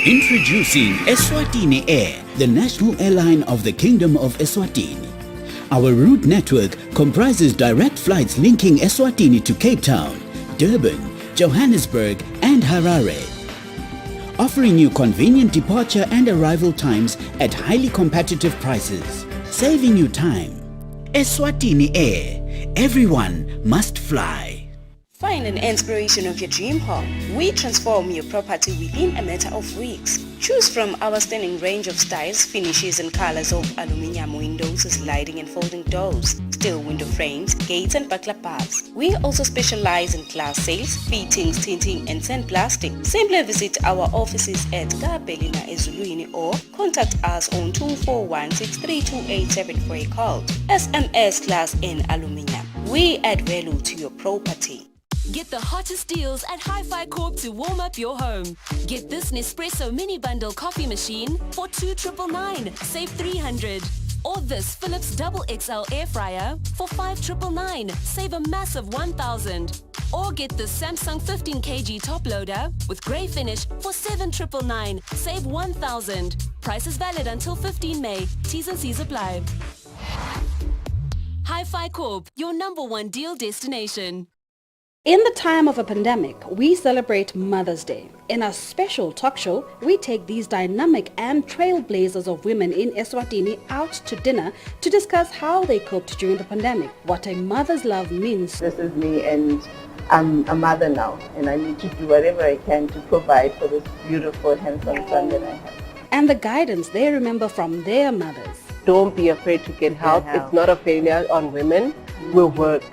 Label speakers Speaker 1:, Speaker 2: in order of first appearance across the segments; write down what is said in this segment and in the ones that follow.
Speaker 1: Introducing Eswatini Air, the national airline of the Kingdom of Eswatini. Our route network comprises direct flights linking Eswatini to Cape Town, Durban, Johannesburg and Harare, offering you convenient departure and arrival times at highly competitive prices, saving you time. Eswatini Air, everyone must fly.
Speaker 2: Find an inspiration of your dream home. We transform your property within a matter of weeks. Choose from our stunning range of styles, finishes and colors of aluminium windows, sliding and folding doors, steel window frames, gates and buckler parts. We also specialize in glass sales, fittings, tinting and sandblasting. Simply visit our offices at Gabelina Eswatini or contact us on 24163287 for a call. SMS Glass and Aluminium. We add value to your property.
Speaker 3: Get the hottest deals at Hi-Fi Corp to warm up your home. Get this Nespresso mini bundle coffee machine for $2,999, save $300. Or this Philips Double XL air fryer for $5,999, save a massive $1,000. Or get this Samsung 15 kg top loader with grey finish for $7,999, save $1,000. Price is valid until 15 May. T's and C's apply. Hi-Fi Corp, your #1 deal destination.
Speaker 4: In the time of a pandemic, we celebrate Mother's Day. In our special talk show, we take these dynamic and trailblazers of women in Eswatini out to dinner to discuss how they coped during the pandemic, what a mother's love means.
Speaker 5: This is me and I'm a mother now, and I need to do whatever I can to provide for this beautiful, handsome son that I have.
Speaker 4: And the guidance they remember from their mothers.
Speaker 6: Don't be afraid to get help. It's not a failure on women. We'll work.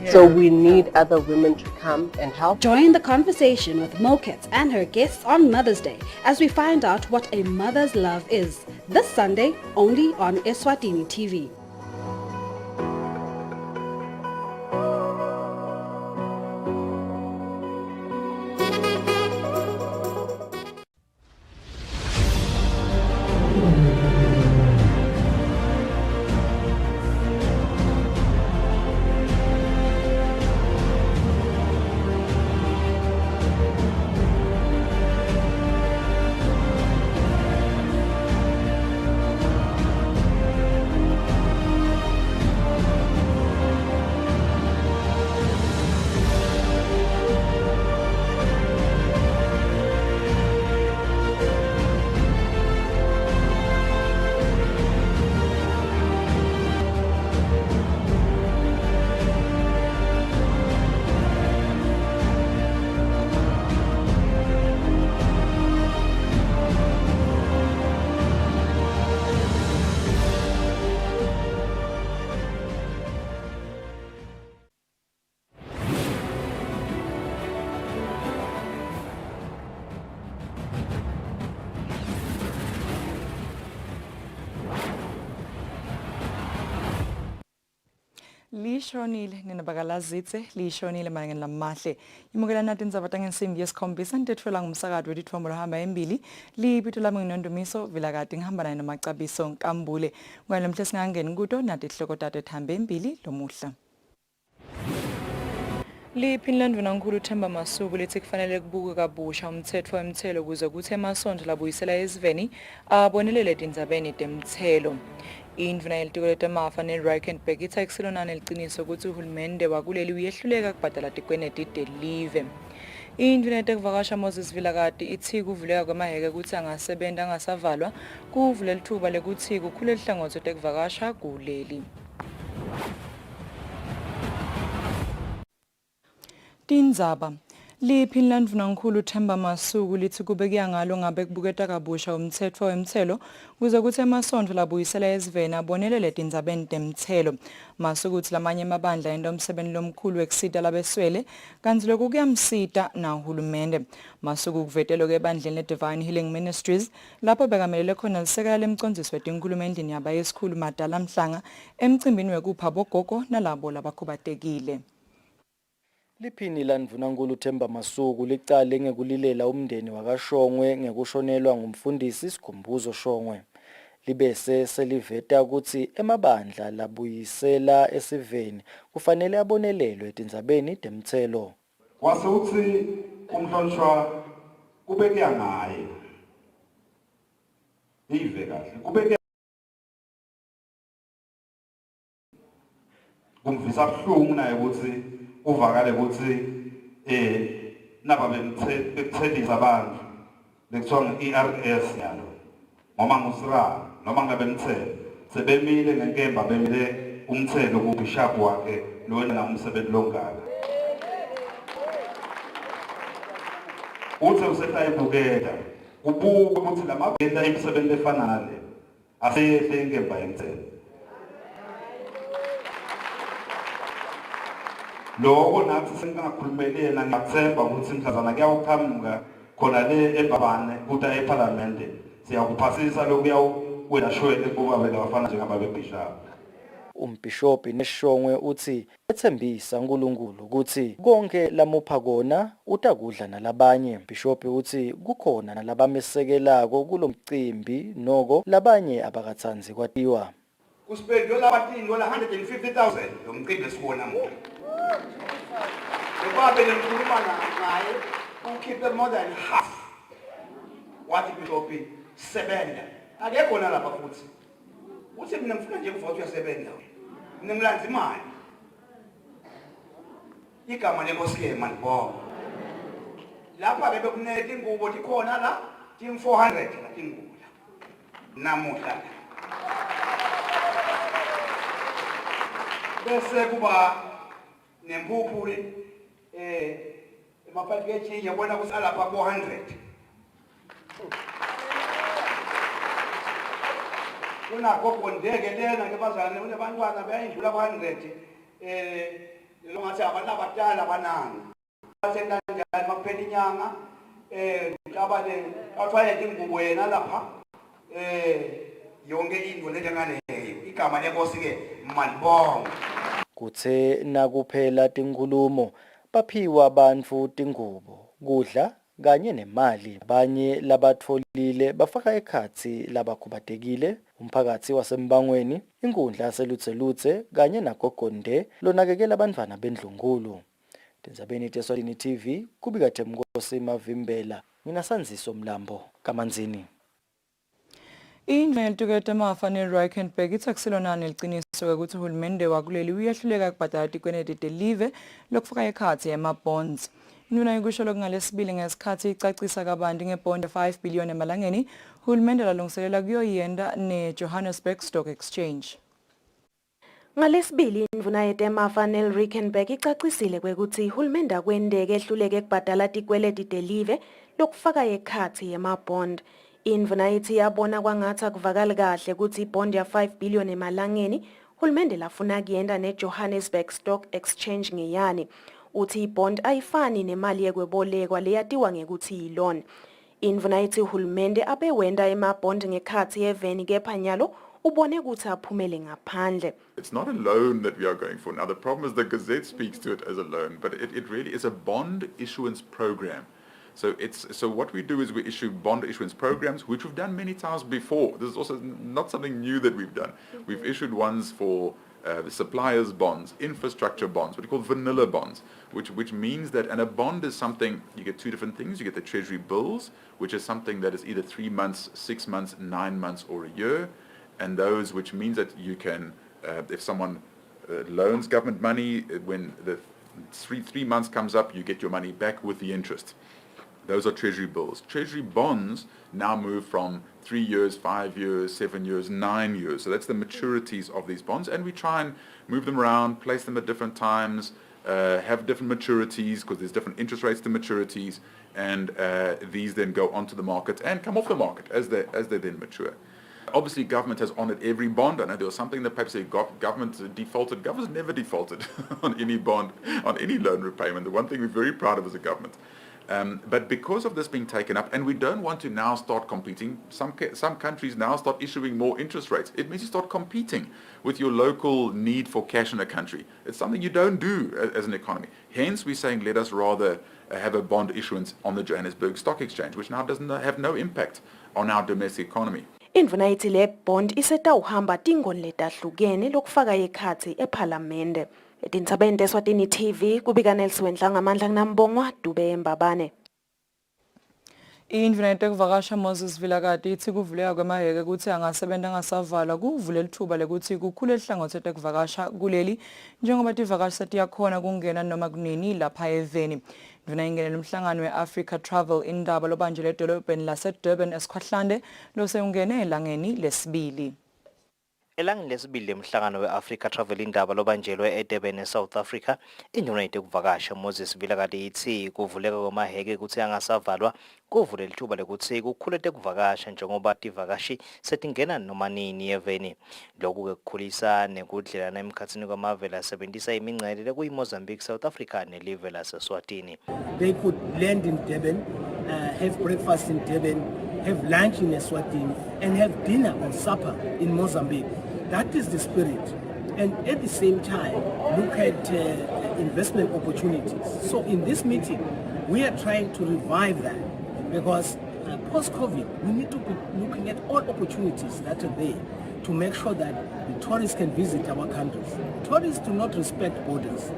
Speaker 6: So we need other women to come and help.
Speaker 4: Join the conversation with Mokets and her guests on Mother's Day as we find out what a mother's love is. This Sunday, only on Eswatini TV.
Speaker 7: Lishonile ninabakalazitse lishonile mayelana namahle imukela nathi Tindzaba tangensimbi yesikhombisa ntethelwa ngumsakado wedithombo lohamba embili libitho lami nginondumiso vilakati ngihamba naye namacabiso nkambule ngale mhle singangeni kuto nathi ihloko tato ethambe embili lomuhla Liphini Nkulu Themba Masuku lithi kufanele kubuke kabusha umthetho wemthelo ukuze kuthi emasonto labuyisela eziveni abonelele tindzabeni temthelo. Indvuna yelitiko letamafa ne-Rykenberg itha isilonane liqiniso ukuthi uhulumende wakuleli uyehluleka kubhadala tikweneti delive. Indvuna yetekuvakasha Moses Vilakati ithi kuvuleka kwamaheke ukuthi angasebenza angasavalwa kuvule lithuba lekuthi kukhule lihlangothi tekuvakasha kuleli. Tindzaba Liphini Nkulu Themba Masuku lithi kubekuya ngalo ngabe kubuketa kabusha umthetho wemthelo kuze kuthi emasonto labuyisela eziveni abonelele tindzabeni temthelo. Masuku uthi lamanye amabandla ento umsebenzi lomkhulu wekusita labeswele kanti lokhu kuyamsita na uhulumende. Masuku kuvetelo kebandleni le-Divine Healing Ministries lapho bekamelele khona lisekela lemcondzisi wetinkhulumo endlini yaba yesikhulu Madala Mhlanga emcimbini wekupha bogogo nalabo labakhubatekile.
Speaker 8: Liphini Nkulu Themba Masuku licale ngekulilela umndeni wakashongwe ngekushonelwa ngumfundisi Sikhumbuzo Shongwe. Libese seliveta ukuthi emabandla labuyisela esiveni kufanele abonelelwe etindzabeni temthelo.
Speaker 9: Kwase uthi umhlonishwa kubekuya ngaye Ive kahle. Kubeke kumvisa buhlungu naye ukuthi uvakale ukuthi naba bekuthelisa abantu bekuthiwa nge-ERS yalo noma ngusira noma ngabe mthelo sebemile ngenkemba bemile umthelo kubishop wakhe lona umsebenzi longaka uthi usehlayibukela ubuke ukuthi lamabhenda imisebenzi efana nale asehle inkemba yemthelo lokho nathi singakhulumelena ngathemba ukuthi mhlazana kuyawuqhamuka khona le ebabane kuta eParliament siyakuphasisa lokuya shwele kuba belafana njengababe bishop.
Speaker 8: Umbhishobhi Neshongwe uthi ethembisa uNkulunkulu ukuthi konke lamupha kona utakudla nalabanye. Umbhishobhi uthi kukhona nalabamesekelako kulomcimbi noko labanye abakathanzi kwatiwa.
Speaker 9: Kusipendwe labatini ngola 150,000 lo mcimbi esibona manje. Ngoba bengikhuluma naye ukhiphe more than half. Wathi bishophi sebenza. Akekho nalapha futhi. Uthi mina ngifuna nje ukuvote uyasebenza. Mina ngilandza imali. Igama lenkosike manje bonke. Lapha ke bekunethe ingubo tikhona la, tim 400 la tingubo la. Namuhla. Bese kuba nempuphu emapakeji yabona kusala pa 400. Una gogo ndeke lena ngebazana unebantwana bayindlula 100 lo ngathi abantu abadala banani. Bathenda njani makuphela inyanga abale athwale ingubo yena lapha yonke into leyo igama lenkosi ke manibonga.
Speaker 8: Kuthe nakuphela tinkhulumo baphiwa abantu tingubo kudla kanye nemali. Abanye labatfolile bafaka ekhatsi labakhubatekile umphakathi wasembangweni inkundla yaselutse kanye nagogonde lonakekela abantwana bendlunkhulu. Tindzabeni Eswatini TV kubika Themkosi Mavimbela mina Sanziso Mlambo kaManzini.
Speaker 7: Ingxenye tukete mafanele Reikenberg ithakuselonani liqiniswe ukuthi uhulumende wakuleli uyahluleka kubhadala tikweneti delive lokufaka ekhatsi ema-bonds. Nuna ikusho lokungalesibili ngesikhathi icacisa kabanti ngebond 5 billion emalangeni uhulumende lalungiselela kuyoyenda ne-Johannesburg Stock Exchange.
Speaker 10: Ngalesibili indvuna yetemafanele Reikenberg icacisile kwekuthi uhulumende akwendeke ehluleke kubhadala tikweleti delive lokufaka ekhatsi ema-bond. Indvuna ithi yabona kwangathi akuvakali kahle ukuthi ibond ya 5 billion emalangeni hulumende lafuna kuyenda ne-Johannesburg Stock Exchange ngeyani. Uthi ibond ayifani nemali yekwebolekwa leyatiwa ngekuthi yi-loan. Indvuna ithi uhulumende abewenda ema-bond ngekhatsi yeveni kepha nyalo ubone ukuthi aphumele ngaphandle.
Speaker 11: It's not a loan that we are going for now. The problem is the Gazette speaks to it as a loan, but it really is a bond issuance program. So what we do is we issue bond issuance programs, which we've done many times before. This is also not something new that we've done. We've issued ones for the suppliers bonds, infrastructure bonds, what we call vanilla bonds, which means that, and a bond is something, you get two different things. You get the treasury bills, which is something that is either 3 months, 6 months, 9 months, or a year, and those which means that you can, if someone loans government money, when the three months comes up, you get your money back with the interest. Those are treasury bills. Treasury bonds now move from 3 years, 5 years, 7 years, 9 years. So that's the maturities of these bonds. And we try and move them around, place them at different times, have different maturities because there's different interest rates to maturities. And these then go onto the market and come off the market as they then mature. Obviously, government has honoured every bond. I know there was something that perhaps government defaulted. Government's never defaulted on any bond, on any loan repayment. The one thing we're very proud of as a government. But because of this being taken up, and we don't want to now start competing, some countries now start issuing more interest rates. It means you start competing with your local need for cash in a country. It's something you don't do as an economy. Hence, we're saying let us rather have a bond issuance on the Johannesburg Stock Exchange, which now doesn't have no impact on our domestic economy.
Speaker 10: Indvuna ithi le bond isetawuhamba tingoni letahlukene lokufaka ekhatsi eParliament. Tindzabeni Eswatini TV kubika Nelson Nhlanga amandla kunambongwa Dube Mbabane.
Speaker 7: Indvuna yetekuvakasha Moses Vilakati ithi kuvuleka kwemahheke ukuthi angasebenza angasavalwa kuvule lithuba lekuthi kukhule ihlangothi yetekuvakasha kuleli njengoba tivakashi setiyakhona kungena noma kunini lapha eveni. Indvuna ingenele umhlangano we-Africa Travel indaba lobanjele edolobheni laseDurban Eskhwahlande losewungene elangeni lesibili.
Speaker 12: Elangeni lesibili emhlangano we-Africa Travel indaba lobanjelwe eDurban eSouth Africa, induna yetekuvakasha Moses Vilakati ithi kuvuleka kwamahheke ukuthi angasavalwa kuvule lithuba lekuthi kukhule tekuvakasha njengoba tivakashi setingena noma nini eveni. Lokhu ke kukhulisa nekudlelana emkhatsini kwamave lasebenzisa imingcele kuyiMozambique, South Africa nelive laseSwatini.
Speaker 13: They could land in Durban, have breakfast in Durban, have lunch in Eswatini, and have dinner or supper in Mozambique. That is the spirit. And at the same time, look at investment opportunities. So in this meeting, we are trying to revive that because post-COVID, we need to be looking at all opportunities that are there to make sure that the tourists can visit our countries. Tourists do not respect borders.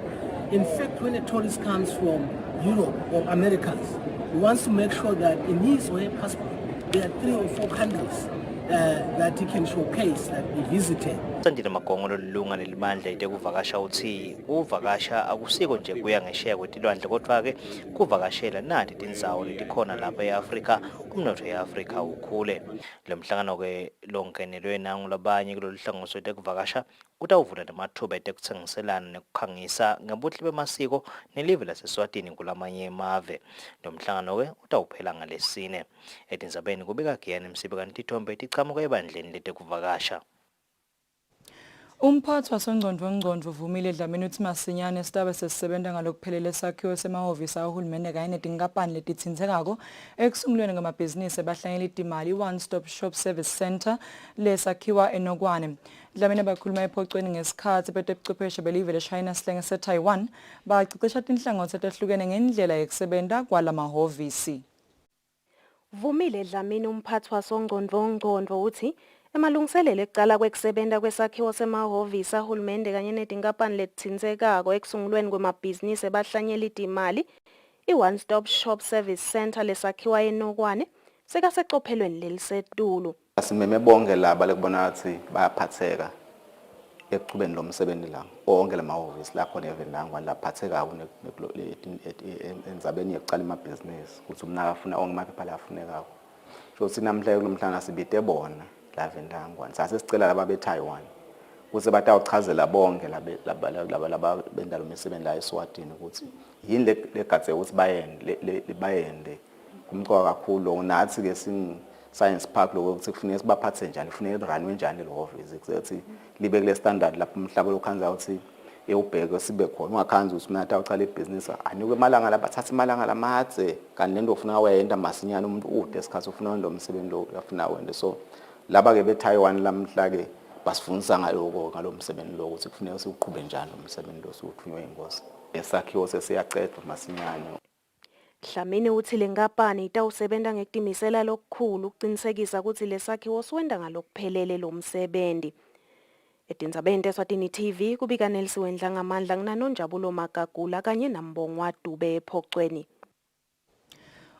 Speaker 13: In fact, when a tourist comes from Europe or Americas, he wants to make sure that in his or her passport, there are 3 or 4 countries that he can showcase that he visited.
Speaker 12: Sandile Magongolo lilunga lelimandla itekuvakasha uthi uvakasha akusiko nje kuya ngesheya kwetilwandle kodwa-ke kuvakashela nati tindzawo letikhona lapha e-Afrika umnotho e-Afrika ukhule. Lo mhlangano-ke longenelwe nangu labanye kulolu hlangothi lwetekuvakasha kutawuvula namathuba etekutsengiselana nekukhangisa ngebuhle bemasiko nelive laseSwatini kulamanye emave. Lo mhlangano-ke utawuphela ngalesine. Etindzabeni kubika Giyani Msibe kanti tithombe tichamuka ebandleni letekuvakasha.
Speaker 7: Umphathi wasongqondvo uvumile Dlamini uthi masinyane isitabe sesisebenza ngalokuphelele esakhiwo semahhovisi ahulumende kanye netinkampani letitsindzekako ekusungulweni ngamabhizinisi abahlanyela itimali One Stop Shop Service Center lesakhiwa eNokwane. Dlamini bakhuluma ephocweni ngesikhathi betebuchwepheshe belive leShayina sihlenge seTaiwan bacecesha tinhlangothi etehlukene ngendlela yekusebenta kwalamahhovisi.
Speaker 10: Vumile Dlamini umphathi wasongqondvo uthi emalungiselelo ekuqala kwekusebenta kwesakhiwo semahhovisi ahulumende kanye netinkampani letitsindzekako ekusungulweni kwemabhizinisi abahlanyela itimali i-One Stop Shop Service Center lesakhiwa eNokwane sekasecophelweni lelisetulu.
Speaker 14: Asimeme bonke laba lekubona ukuthi bayaphatheka ekuqhubeni lo msebenzi la onke lamahhovisi la khona evenangwa laphatheka endzabeni yokuqala emabhizinisi ukuthi umnaka afuna onke amaphepha la afunekako. Shothi namhla kulomhlangano sibite bona la vendangwa sase sicela laba beTaiwan ukuthi batawuchazela bonke laba benda lo msebenzi la eSwatini ukuthi yini legathe ukuthi bayende kumqoka kakhulu nathi ke sing Science Park lokho ukuthi kufanele sibaphathe njani kufanele runwe njani lo office ukuthi libe kule standard lapho umhlaba lokhanza ukuthi eyubheke sibe khona ungakhanza ukuthi mina tawuqala ibusiness anikwe emalanga la bathatha emalanga lamathe kanti lento ufuna wenda masinyana umuntu ude esikhathi ufuna lo msebenzi lo uyafuna wende so laba ke beTaiwan lamhla ke basifundisa ngalo msebenzi lo ukuthi kufanele siqhube njani lo msebenzi lo suthunywe inkosi esakhiwo sesiyaqedwa masinyane.
Speaker 10: Dlamini uthi le nkampani itawusebenza ngekutimisela lokukhulu ukuqinisekisa ukuthi lesakhiwo siwenda ngalokuphelele lo msebenzi. Etindzabeni eSwatini TV kubika Nelson Dlangamandla nginanonjabulo Magagula kanye naMbongwa Dube ephocweni.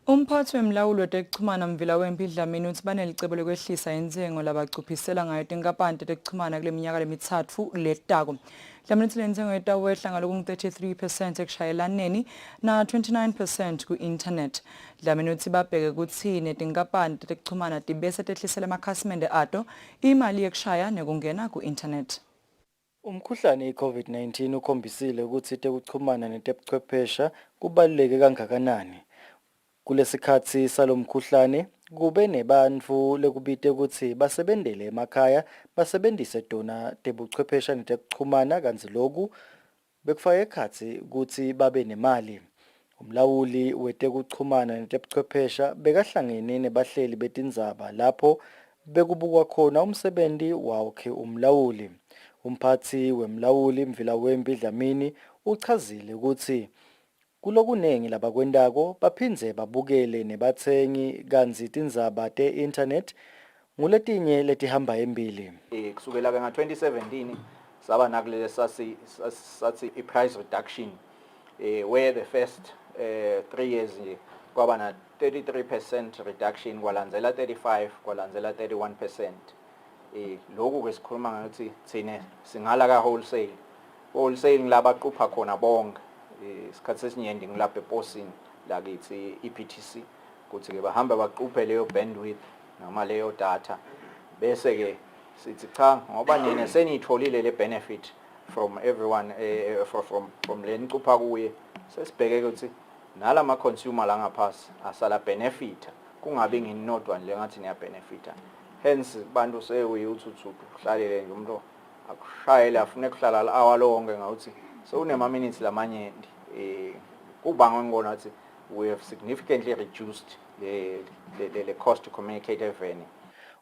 Speaker 7: Umphathi wemlawulo wetekuchumana Mvila Wempi Dlamini uthi banelicebo lokwehlisa intengo labagcuphisela ngayo tinkampani tetekuchumana kule minyaka lemithatfu letako. Dlamini uthi le ntengo itawehla ngalokung-33% ekushayelaneni na 29% ku-internet. Dlamini uthi babheke ukuthi netinkampani tetekuchumana tibese tehlisela amakhasimende ato imali yekushaya nekungena ku-internet.
Speaker 8: Umkhuhlane i-COVID-19 ukhombisile ukuthi tekuchumana netebuchwephesha kubaluleke kangakanani. Kulesikhathi salomkhuhlane kube nebantfu lekubite ukuthi basebentele emakhaya basebentise tona tebuchwephesha netekuchumana kanzi loku bekufaka ekhatsi ukuthi babe nemali. Umlawuli wetekuchumana netebuchwephesha bekahlangene nebahleli betindzaba lapho bekubukwa khona umsebenzi wakhe umlawuli. Umphathi wemlawuli Mvila Wempi Dlamini uchazile ukuthi kulokunengi labakwendako baphindze babukele nebatsengi kanzi tindzaba te-internet nguletinye letihamba embili.
Speaker 14: Kusukela ke nga-2017 saba nakulele sathi i-price reduction where the first 3 years kwaba na 33% reduction kwalandzela 35 kwalandzela 31%. Lokhu ke sikhuluma ngathi thina singala ka wholesale ngilabaqupha khona bonke isikhathi esinyende ngilapha eposini la kithi EPTC kuthi ke bahamba baquphe leyo bandwidth noma leyo data bese ke sithi cha ngoba nina senitholile le benefit from everyone from le nicupha kuye sesibheke ukuthi nala ma consumer la ngaphasi asala benefit kungabe nginodwa nje ngathi niya benefit. Hence bantu sewuyuthuthu hlalele nje umuntu akushayela afune kuhlala la hour lonke ngawuthi so unema minutes lamanyenti kubanga ngibona ukuthi we have significantly reduced the cost to communicate eveni.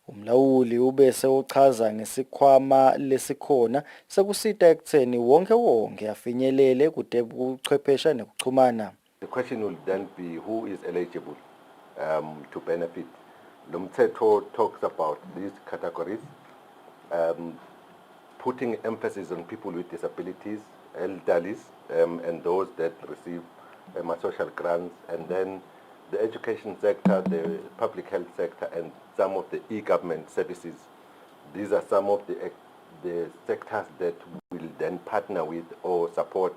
Speaker 8: Umlawuli ubese uchaza ngesikhwama lesikhona sekusita ekutheni wonke afinyelele kuchwephesha nekuxhumana.
Speaker 15: The question will then be who is eligible to benefit. Lomthetho talks about these categories, putting emphasis on people with disabilities, elderly, and those that receive social grants, and then the education sector, the public health sector, and some of the e-government services. These are some of the sectors that will then partner with or support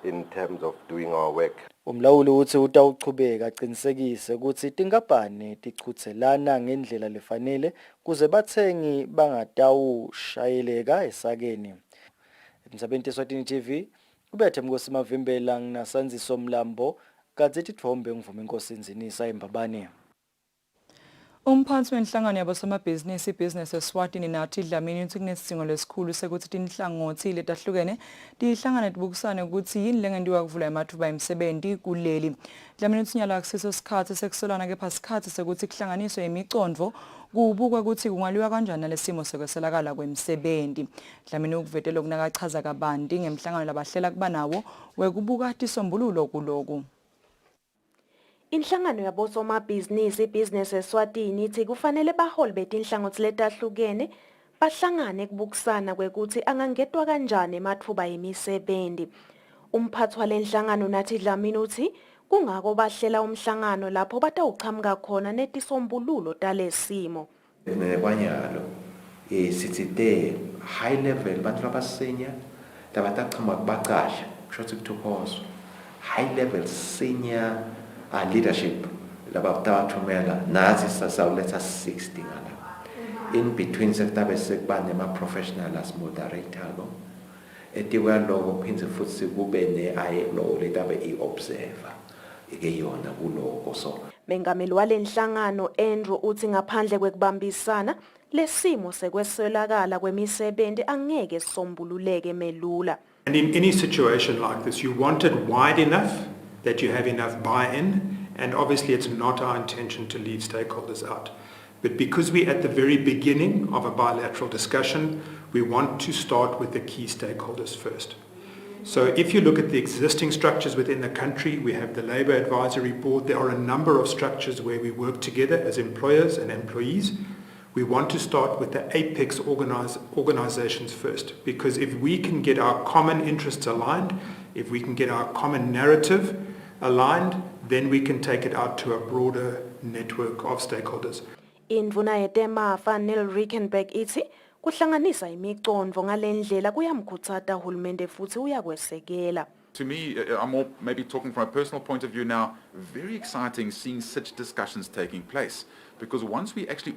Speaker 15: in terms of doing our work.
Speaker 8: Umlawuli uthi utawuqhubeka aqinisekise ukuthi tinkampani tichuthelana ngendlela lefanele kuze bathengi bangatawushayeleka esakeni. Emsabeni Eswatini TV ubethe Mkosi Mavimbela nginasanziso Mlambo kadze tithombe ngivuma inkosi Nzinisa eMbabane.
Speaker 7: Umphathi wenhlangano yabosomabhizinisi ibusiness Eswatini nathi Dlamini uthi kunesidingo lesikhulu sekuthi tinhlangothi letahlukene tihlangane tibukisane ukuthi yini lengendiwa kuvula amathuba emisebenzi kuleli. Dlamini uthi nyala akusiso sikhathi sekusolana kepha sikhathi sekuthi kuhlanganiswe imicondvo kubukwe ukuthi kungaliwa kanjani lesimo sekweselakala kwemisebenzi. Dlamini ukuvetela okunakachaza kabanti ngemhlangano labahlela kuba nawo wekubuka tisombululo kuloku.
Speaker 10: Inhlangano yabosomabhizinisi ibusiness Eswatini ithi kufanele baholi betinhlangothi letahlukene bahlangane kubukisana kwekuthi angangedwa kanjani emathuba emisebenzi. Umphathi walenhlangano nathi Dlamini uthi kungako bahlela umhlangano lapho batawuchamuka khona netisombululo talesimo.
Speaker 16: Kwanyalo sithi the high level bantu labasenya labataqhamuka kubaqasha kusho ukuthi high level senior leadership labathumela nazi sasawuletha 60 ngala in between sekutabe sekubane ama professional as moderator lo etiwa lokho phindze futhi kube ne-ILO letabe i-observer ike yona kuloko so
Speaker 10: Mengameli walenhlangano Andrew uthi ngaphandle kwekubambisana lesimo sekweswelakala kwemisebenzi angeke sisombululeke melula.
Speaker 17: And in any situation like this you want it wide enough that you have enough buy-in, and obviously it's not our intention to leave stakeholders out. But because we're at the very beginning of a bilateral discussion, we want to start with the key stakeholders first. So if you look at the existing structures within the country, we have the Labour Advisory Board. There are a number of structures where we work together as employers and employees. We want to start with the apex organizations first, because if we can get our common interests aligned, if we can get our common narrative aligned, then we can take it out to a broader network of stakeholders.
Speaker 10: Indvuna yetemafa Neil Rickenberg ithi kuhlanganisa imicondvo ngalendlela kuyamkhutsata uhulumende futhi uyakwesekela.
Speaker 11: To me, I'm more maybe talking from a personal point of view now, very exciting seeing such discussions taking place, because once we actually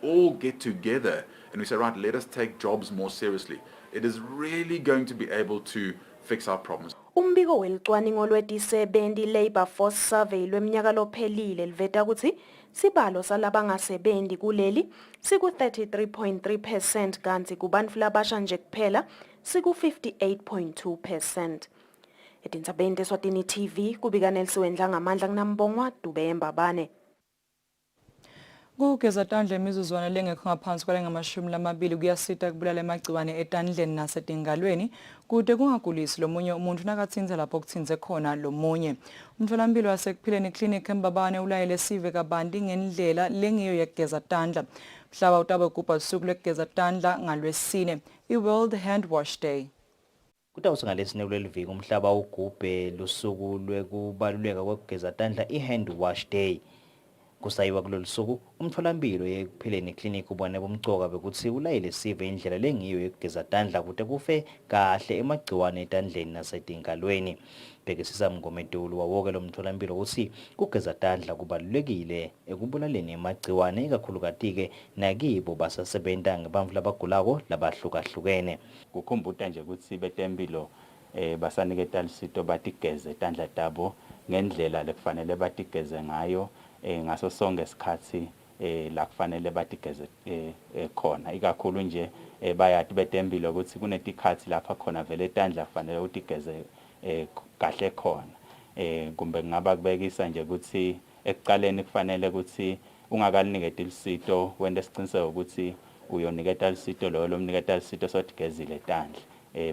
Speaker 11: all get together and we say, right, let us take jobs more seriously, it is really going to be able to fix our problems.
Speaker 10: Umbiko welicwaningo lwetisebenzi Labour Force Survey lweminyaka lophelile liveta ukuthi sibalo salabangasebenzi kuleli siku 33.3% kanti kubantu labasha nje kuphela siku 58.2%. Tindzabeni Eswatini TV kubika Nelsiwendla ngamandla kunambongwa Dube Mbabane.
Speaker 7: Kugeza tandla imizuzwana lengekho ngaphansi kwalengama-20 kuyasita kubulala emagciwane etandleni nasetingalweni kude kungagulisi lomunye umuntu nakathinze lapho kuthinze khona lomunye. Umtholampilo wasekuphileni clinic eMbabane ulayele sive kabanti ngendlela lengiyo yekugeza tandla. Mhlaba utabe gubha usuku lwekugeza tandla ngalwesine, i-World Hand Wash Day.
Speaker 12: Kutawuthi ngalesine kuleli viki umhlaba ugubhe lusuku lwekubaluleka kokugeza tandla i-Hand Wash Day. Kusayiwa kulolu suku umtholampilo yekupheleni clinic ubone bomcoka bekuthi ulayile sive indlela lengiyo yokugeza tandla kude kufe kahle emagciwane etandleni nasetingalweni. Bhekisisa mngomedulu wawoke lo mtholampilo ukuthi kugeza tandla kubalulekile ekubulaleni emagciwane ikakhulukati-ke nakibo basasebenta ngebantu labagulako labahlukahlukene.
Speaker 18: Kukhumbuta nje ukuthi betempilo basaniketa lisito batigeze tandla tabo ngendlela lekufanele batigeze ngayo ngaso sonke isikhathi la kufanele batigeze khona ikakhulu nje bayathi betempilo ukuthi kunetikhathi lapha khona vele tandla kufanele utigeze kahle khona kumbe ngaba kubekisa nje ukuthi ekuqaleni kufanele ukuthi ungakaliniketi lisito wente isiqiniseko ukuthi uyoniketa lisito lo lomniketa lisito sotigezile tandla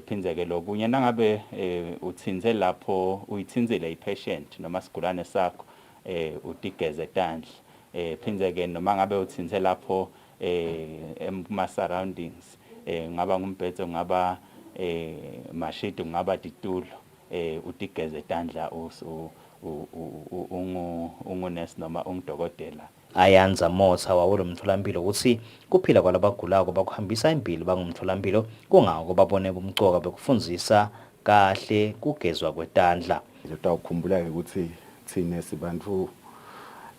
Speaker 18: phindze ke lokunye nangabe uthinze lapho uyithinzile ipatient noma sigulane sakho utigeze tandla phindze ke noma ngabe uthinze lapho ema surroundings ngaba ngumbhedo ngaba mashidi ngaba titulo utigeze tandla ungunesi noma ungudokotela.
Speaker 12: Ayanza Motha wawulo mtholampilo ukuthi kuphila kwalabagulako bakuhambisa impilo bangumtholampilo kungako babone bomcoka bekufundzisa kahle kugezwa kwetandla.
Speaker 14: Utawukhumbula ukuthi thina sibantu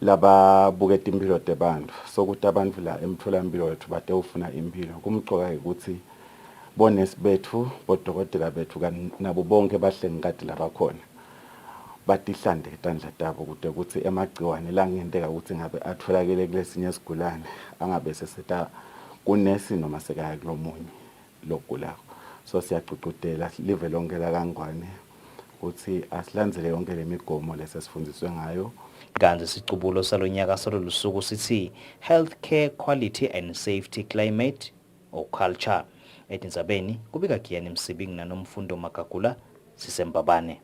Speaker 14: lababuke impilo tebantu sokuthi abantu la emtholampilo wethu bade ufuna impilo kumcoka ukuthi bonesi bethu bodokotela bethu nabo bonke bahlengikade labakhona batihlande tandla tabo kude ukuthi emagciwane la ngenteka ukuthi ngabe atholakele kulesinye isigulane angabe seseta kunesi noma sekaya kulomunye lokugulako. So siyagcugcutela live lonke la kangwane ukuthi asilandzele yonke lemigomo lesifundiswe ngayo.
Speaker 12: Kanti sicubulo salonyaka salolu suku sithi healthcare quality and safety climate or culture. Etindzabeni kubika Giyani Msibingi nanomfundo Magagula sisembabane.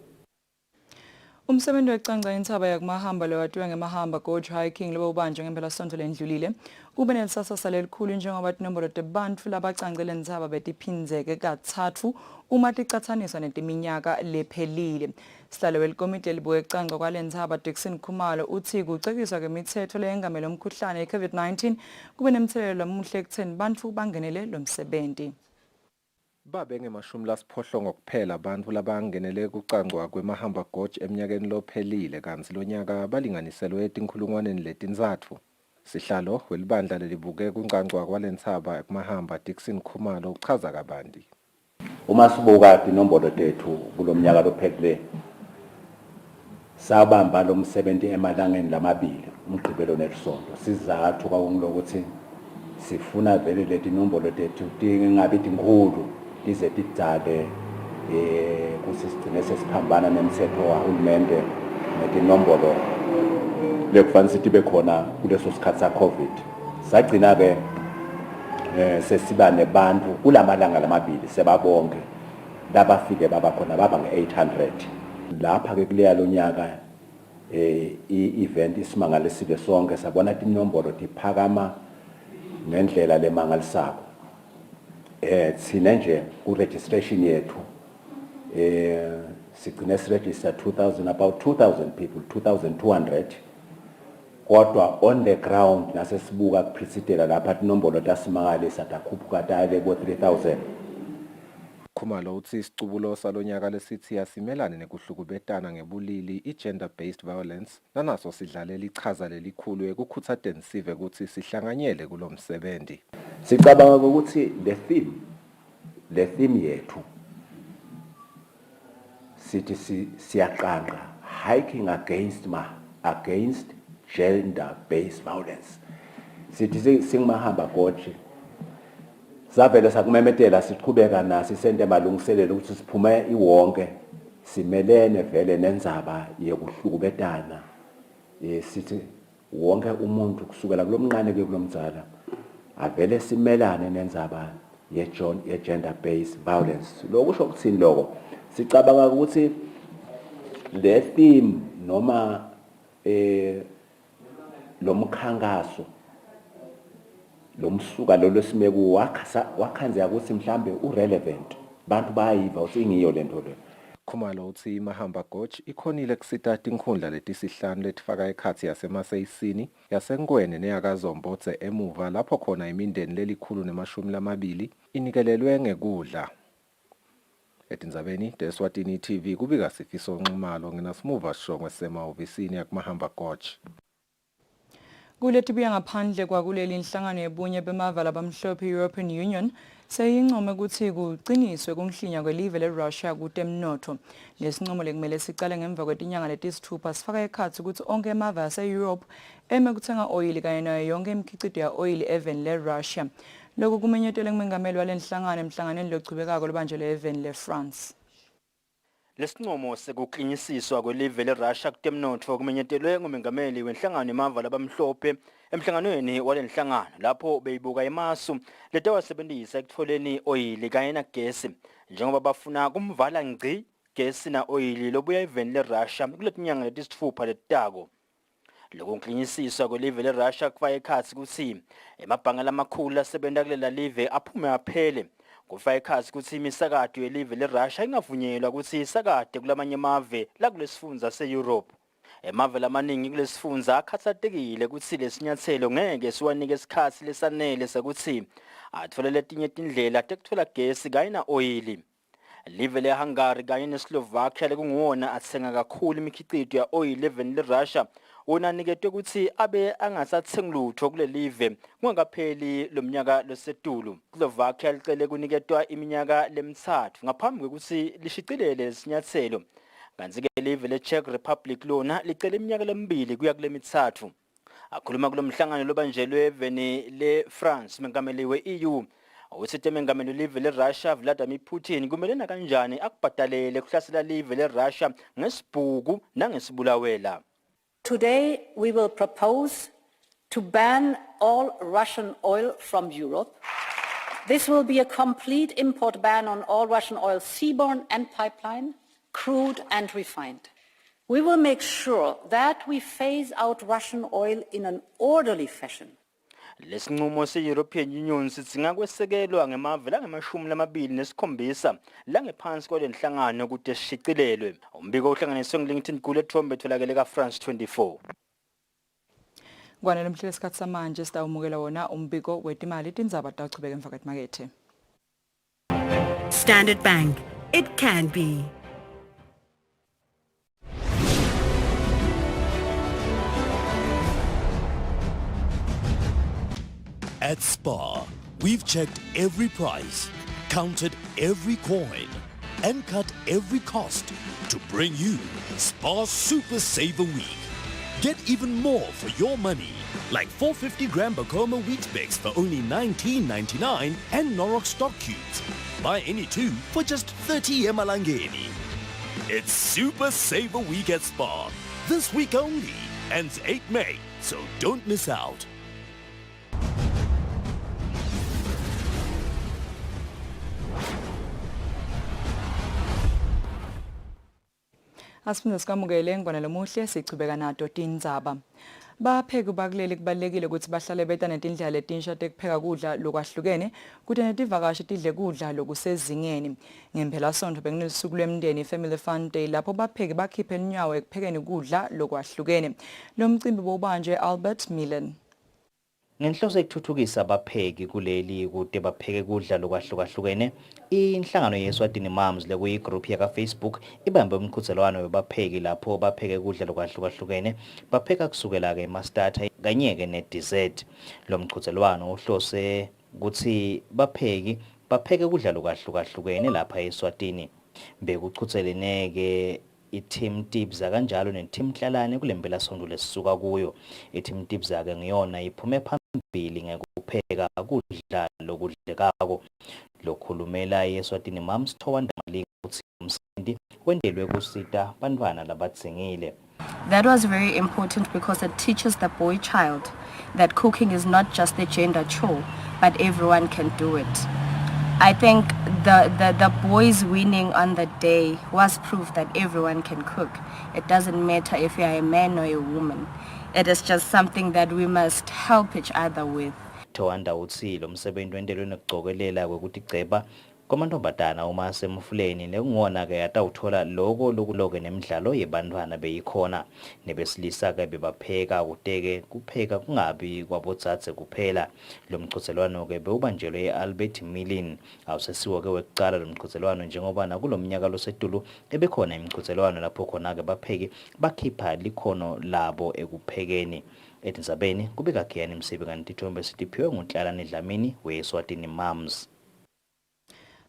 Speaker 7: Umsebenzi wecanca inthaba yakumahamba lewatiwa ngemahamba Gorge hiking lobo ubanje ngempela sonto lendlulile ube nelisasasa lelikhulu njengoba tinombolo tebantu labacancele inthaba betiphindzeke kathathu uma ticathaniswa netiminyaka lephelile. Sihlalo welikomiti elibuke ecanca kwalenthaba Dixon Khumalo uthi kucekiswa kwemithetho leyengamela umkhuhlane ye-COVID-19 kube nemthelela omuhle ekutheni bantu bangenele lo msebenzi.
Speaker 19: Babe nge-80 kuphela abantu labangenele kucancwa kwemahamba Gorge eminyakeni lophelile kanti lonyaka balinganiselwe etinkhulungwaneni letintsatfu. Sihlalo welibandla lelibuke kuncancwa kwalenthaba ekumahamba Dixon Khumalo uchaza kabanti.
Speaker 20: Uma sibuka tinombolo tethu kulomnyaka lophelile sabamba lo msebenzi emalangeni lamabili umgqibelo nesonto sizathu kwakungilokuthi sifuna vele letinombolo tethu tingabi tinkulu dize tidzale kusigcine sesiphambana nemithetho wahulumende netinombolo lekufanele sibe khona kuleso sikhathi sa COVID. Sagcina ke sesiba nebantu kulamalanga lamabili sebabonke labafike baba khona baba nge-800 lapha ke kuleya lonyaka i-event isimangalisile sonke sabona tinombolo tiphakama ngendlela lemangalisako. Thina nje ku-registration yethu sigcine siregister about 2,000 people 2,200 kodwa on the ground nasesibuka kuphrisitela lapha tinombolo tasimangalisa takhuphuka tale bo 3,000.
Speaker 19: Khumalo uthi isicubulo salonyaka lesithi asimelane nekuhlukubetana ngebulili i-gender based violence nanaso sidlalela ichaza lelikhulu ekukhuthateni sive ukuthi sihlanganyele kulo msebenzi.
Speaker 20: Sicabanga ukuthi le theme yethu sithi siyaqanqa hiking against gender based violence. Sithi singumahamba Gorge savele sakumemetela siqhubeka nasi sente malungiselelo ukuthi siphume iwonke simelene vele nendzaba yekuhlukubetana. Sithi wonke umuntu kusukela kulomncane kuye kulomdzala avele simelane nendzaba ye-gender based violence. Lokusho ukuthini lokho? Sicabanga ukuthi le theme noma lo mkhankaso lo msuka lo lesimekuwo wakhanzeka ukuthi mhlambe urelevant bantu bayiva usingiyo lento le.
Speaker 19: Khumalo uthi imahamba gotch ikhonile kusita tinkhundla letisihlanu letifaka ekhatsi yasemaseyisini yaseNgwene neyakaZombotse emuva lapho khona imindeni lelikhulu nemashumi lamabili inikelelwe ngekudla. Etindzabeni Eswatini TV kubika Sifiso Nxumalo nginasimuva Shongwe semahhovisini yakumahamba gotch.
Speaker 7: Kuletibuya ngaphandle kwakuleli inhlangano yebunye bemava labamhlophe European Union seyincome ukuthi kuqiniswe kunhlinya kwelive leRussia kutemnotho. Lesincomo lekumele sicale ngemva kwetinyanga letisithupha sifaka ekhatsi ukuthi onke emava ase-Europe eme kuthenga oil kanye nayo yonke imikhiqido ya-oil even leRussia. Lokhu kumenyetele ngumengameli walenhlangano emhlanganweni lochubekako lubanjelwe even leFrance.
Speaker 12: Lesincomo sekuqinisiswa kwelive leRussia kutemnotho kumenyetelwe ngumengameli wenhlangano yemava labamhlophe emhlanganweni walenhlangano lapho beyibuka emasu letawasebenzisa ekutfoleni oyili kanye nagesi njengoba bafuna kumvala ngci gesi na oyili lobuya even leRussia kuletinyanga letisithupha letitako. Lokuqinisiswa kwelive leRussia kufaka ekhatsi kutsi emabhanga lamakhulu asebenta kulela live aphume aphele. Kufaka ekhatsi kutsi imisakato yelive leRussia ingavunyelwa ukuthi isakade kulamanye amave la kulesifundza se-Europe. Emave lamaningi kulesifundza akhatsatekile kutsi lesinyathelo ngeke siwanike isikhatsi lesanele sekutsi atfole letinye tindlela tekutfola gesi kanye na oyili. Live leHungary kanye neSlovakia lekunguwona atsenga kakhulu imikhiqido ya oyili even leRussia wona niketwe kutsi abe angasathengi lutho kule live kungakapheli lomnyaka losetulu. Slovakia licele kuniketwa iminyaka lemithathu ngaphambi kwekutsi lishicilele lesinyathelo. Kanti ke live leCzech Republic lona licele iminyaka lemibili kuya kule mithathu. Akhuluma kulomhlangano lobanjelwe eveni leFrance mengameli we-EU uthi mengameli live leRussia Vladimir Putin kumelena kanjani akubhatalele kuhlasela live leRussia ngesibhuku nangesibulawela.
Speaker 21: Today we will propose to ban all Russian oil from Europe. This will be a complete import ban on all Russian oil seaborne and pipeline, crude and refined. We will make sure that we phase out Russian oil in an orderly fashion.
Speaker 12: Lesinqumo se-European Union sidzinga kwesekelwa ngemave langemashumi lamabili nesikhombisa langephansi kwalenhlangano kude sishicilelwe. Umbiko uhlanganiswe nguLinkedIn Gule Thombe etholakele kaFrance 24.
Speaker 7: Kwanele mhlelo esikhathi samanje sitawumukela wona umbiko wetimali Tindzaba tawuchubeka emva kwetimakethe.
Speaker 22: Standard Bank. It can be.
Speaker 23: At Spar, we've checked every price, counted every coin, and cut every cost to bring you Spar Super Saver Week. Get even more for your money, like 450-gram Bacoma Wheat Mix for only $19.99 and Norok Stock Cubes. Buy any two for just 30 emalangeni. It's Super Saver Week at Spar. This week only, ends 8 May, so don't miss out.
Speaker 7: Asiphinde sikamukele ngibonelo muhle sichubeka nato Tindzaba. Bapheki bakuleli kubalekile ukuthi bahlale beta netindlela letinsha tekupheka kudla lokwahlukene kude netivakashi tidle kudla lokusezingeni. Ngempela sonto bekunesuku lwemndeni Family Fun Day lapho bapheki bakhiphe inyawo ekuphekeni kudla lokwahlukene. Lo mcimbi bobanje Albert Milan.
Speaker 12: Ngenhloso ekuthuthukisa abapheki kuleli kude bapheke kudla lokwahlukahlukene, inhlangano yeSwatini Moms lekuyigroup yaka Facebook ibambe umqhudelwano webapheki lapho bapheke kudla lokwahlukahlukene, bapheka kusukela ke starter kanye ke ne dessert. Lo mqhudelwano uhlose ukuthi bapheki bapheke kudla lokwahlukahlukene lapha eSwatini. Bekuchuthelene ke i-team Tindzaba kanjalo ne-team Hlalane kulempela sonto lesisuka kuyo. I-team Tindzaba ke ngiyona iphume phambili ngekupheka kudla lokudlekako. Lokhulumela yeSwatini Moms Thowanda Malinga uthi umsebenzi wendelwe kusita bantwana labadzingile.
Speaker 24: That was very important because it teaches the boy child that cooking is not just a gender chore, but everyone can do it. I think the boys winning on the day was proof that everyone can cook. It doesn't matter if you're a man or a woman. It is just something that we must help each other with.
Speaker 12: Thowanda uthi lo msebenzi wendelwe nokugcokelela kwekuthi ceba kwamantombazana uma asemfuleni nekungona-ke atawuthola loko nemidlalo yebantwana beyikhona nebesilisa-ke bebapheka kute-ke kupheka kungabi kwabodzadze kuphela. Lo mqhudelwano-ke bewubanjelwe e-Albert Millin. Awusesiwo-ke wekucala lo mqhudelwano njengoba nakulo mnyaka losetulu ebekhona imqhudelwano lapho khona-ke bapheki bakhipha likhono labo ekuphekeni. Etindzabeni kubika Giyani Msibi kanti ithombe sitiphiwe nguNhlalane Dlamini we-Eswatini Mums.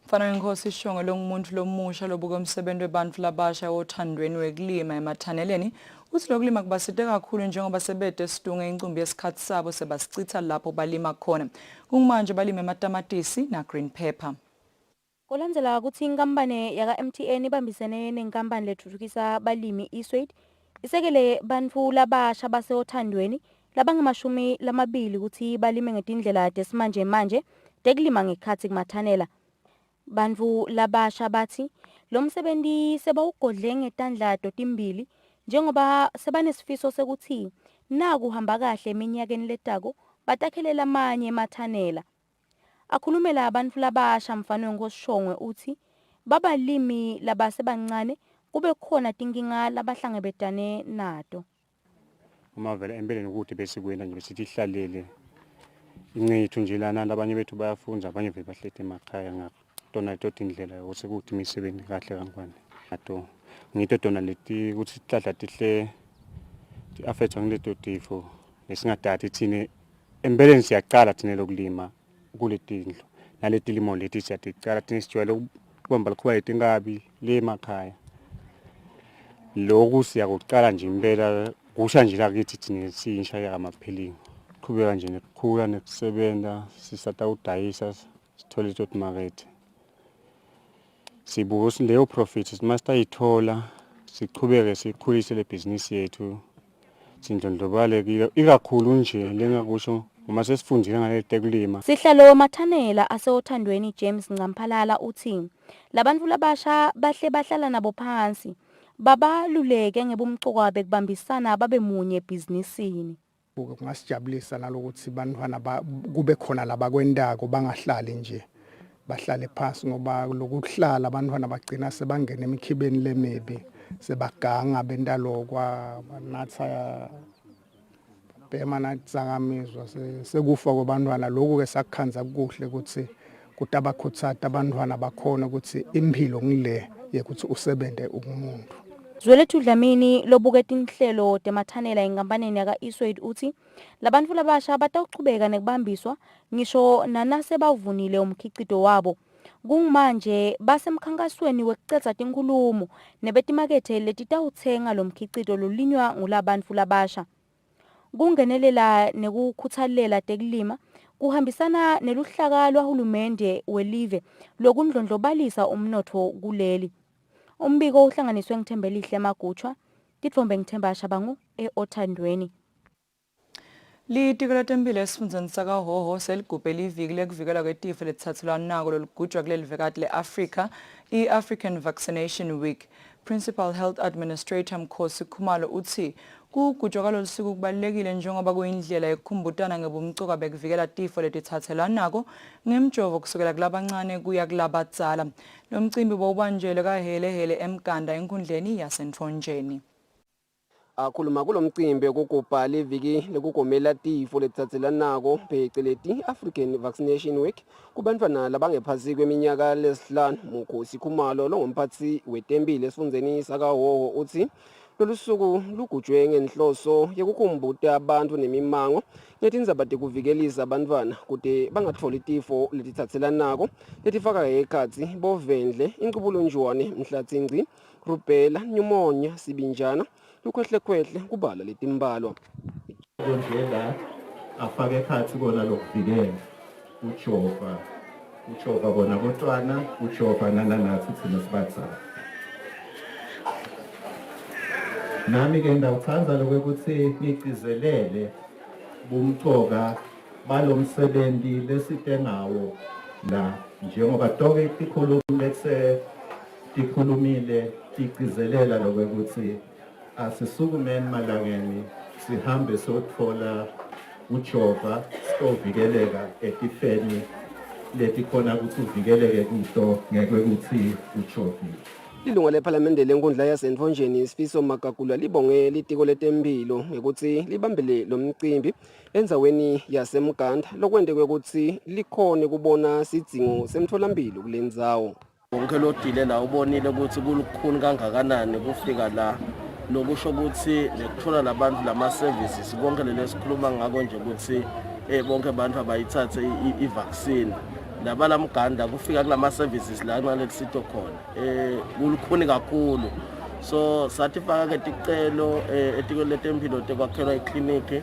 Speaker 7: Mfana Nkosi Shongo longumuntu lomusha lobuka umsebenzi webantfu labasha othandweni wekulima emathaneleni uthi lokulima kubasite kakhulu njengoba sebede sidunga incumbi yesikhathi sabo sebasicitha lapho balima khona. Kungmanje balima ematamatisi na green pepper.
Speaker 1: Kulandzela ukuthi inkampani yaka MTN ibambisene nenkampani lethuthukisa balimi Eswatini isekele bantfu labasha baseothandweni labangamashumi ukuthi balime ngetindlela tesimanje manje tekulima ngekhatsi kumathanela. Bantfu labasha bathi lo msebenzi sebawugodle ngetandla totimbili njengoba sebanesifiso sekuthi nakuhamba kahle eminyakeni letako batakhelela amanye emathanela. Akhulumela bantfu labasha Mfana Nkosi Shongwe uthi babalimi labasebancane kube khona tinkinga labahlangabetane nato.
Speaker 2: Uma vele empeleni ukuthi besikwenda nje besithi ihlalele incithu nje lana abanye bethu bayafunda abanye vele bahlete emakhaya ngakutona tindlela ukuthi ukuthi imisebenzi kahle kangwane ato ngito tona leti ukuthi sihlahla tihle affectwa ngileto tifo lesingadati thine empeleni siyaqala thine lokulima kuletindlu naletilimo leti siyatiqala thine sijwayele ukubamba likhuba letingabi le emakhaya lokhu siyakuqala nje impela kusha nje lakithi thine siyinshaya amaphelingi qhubeka nje nekukhula nekusebenta sisata udayisa sithole tot market sibuka leyo profit simaster ithola siqhubeke sikhulise le business yethu sindlondlobale ikakhulu nje lengakusho uma sesifundile ngale tekulima.
Speaker 1: Sihlalo mathanela aseothandweni James Ngamphalala uthi labantfu labasha bahle bahlala nabo phansi babaluleke ngebumcuka bekubambisana babe munye ebhizinisini.
Speaker 3: Kungasijabulisa nalokuthi bantwana kube khona labakwendako bangahlali nje bahlale phansi ngoba lokuhlala abantwana bagcina sebangena emikhibeni lemibi sebaganga bentalokwa banatha bema natsangamizwa sekufa kwabantwana. Lokhu ke sakukhanza kuhle ukuthi kutabakhutsata abantwana bakhona ukuthi impilo ngile yekuthi usebente umuntu.
Speaker 1: Zwelethu Dlamini lobuka tinhlelo temathanela enkampanini yaka Eswatini uthi labantfu labasha batawuchubeka nekubambiswa ngisho nanase bavunile umkhicito wabo. Kungmanje basemkhankasweni wekucedza tinkhulumo nebetimakethe letitawutsenga lo mkhicito lolinywa ngulabantfu labasha. Kungenelela nekukhuthalela tekulima kuhambisana neluhlaka lwahulumende welive lokundlondlobalisa umnotho kuleli. Umbiko uhlanganiswe ngithembelihle Magutshwa, titfombe ngithemba Shabangu eothandweni.
Speaker 7: Litiko letempilo esifundeni sakaHhohho seligubhele iviki lekuvikelwa kwetifo letithathelwana nako loligujwa kuleli vekati le-Afrika, i-African Vaccination Week. Principal Health Administrator Mkhosi Khumalo uthi kugujwa kwalolu suku kubalulekile njengoba kuyindlela yokukhumbutana ngebumcuka bekuvikela tifo letithathelwana nako ngemjovo kusukela kulabancane kuya kulabadzala. Lo mcimbi bowubanjelwe kahelehele eMganda enkundleni yaseNthonjeni.
Speaker 5: Akhuluma kulo mcimbi ukugubha leviki lekugomela tifo letithathelwana nako pheceleti African Vaccination Week kubantwana labangephasi kweminyaka lesihlanu. Mkhosi Khumalo longumphathi wetempilo esifundeni sakaHhohho uthi lolu suku lugujwe ngenhloso yokukhumbuta abantu nemimango ngetindzaba tekuvikelisa abantwana kude bangatfoli tifo letithathelwana nako letifaka ekhatsi bovendle, incubulunjwane, mhlatsingci, rubella, pneumonia, sibinjana, lukhwehle kubala letimbalwa.
Speaker 25: Kondlela afake ekhatsi kona lokuvikela uchova kona abantwana uchova nananathi thina sibadzala. Nami ke ngawuthanda lokuthi ngigcizelele bumcoka balomsebenzi lesite ngawo la njengoba tonke tikhulumile tigcizelela lokuthi asisukumeni malangeni sihambe sothola uchova sovikeleka etifeni letikhona ukuthi uvikeleke kuso ngeke ukuthi uchoke.
Speaker 5: Lilunga lephalamende lenkundla yasentvonjeni isifiso Magagula libonge litiko letempilo ngekuthi libambele lo mcimbi endzaweni yaseMganda lokwente ukuthi likhone kubona sidzingo semtholampilo kule ndzawo.
Speaker 4: Wonke lodile la ubonile ukuthi kulukhuni kangakanani kufika la lokusho ukuthi nekuthola labantu lama services konke lesikhuluma ngako nje ukuthi bonke abantu abayithathe i-vaccine labala Mganda kufika kulama services la nqale sito khona kulukhuni kakhulu so sathi faka ke ticelo etiko letempilo tekwakhelwa iclinic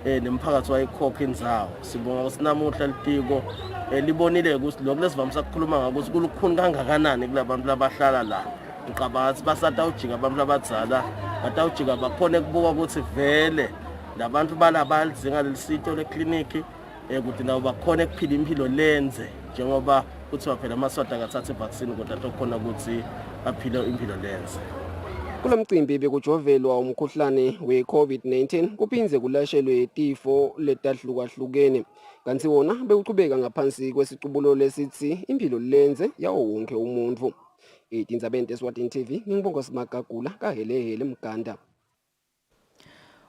Speaker 4: nemphakathi wayikhokha indzawo sibonga sinamuhla litiko libonile ukuthi lokho lesivamisa ukukhuluma ngako ukuthi kulukhuni kangakanani kulabantu labahlala la uqabathi basata ujika abantu labadzala batawujika bakhona kubuka ukuthi vele labantu balabadzinga lelisito leclinic ukuthi nawo bakhona kuphila impilo lenze njengoba kuthiwa phela amaswati akathatha ivaccine kodwa tokhona ukuthi aphile impilo lenze.
Speaker 5: Kulo mcimbi bekujovelwa umkhuhlane we-COVID-19 kuphinze kulashelwe tifo letahlukahlukene kanti wona bekuqhubeka ngaphansi kwesiqubulo lesithi impilo lenze yawo wonke umuntu. Tindzaba Eswatini TV ngibonga Magagula kahelehele Mganda.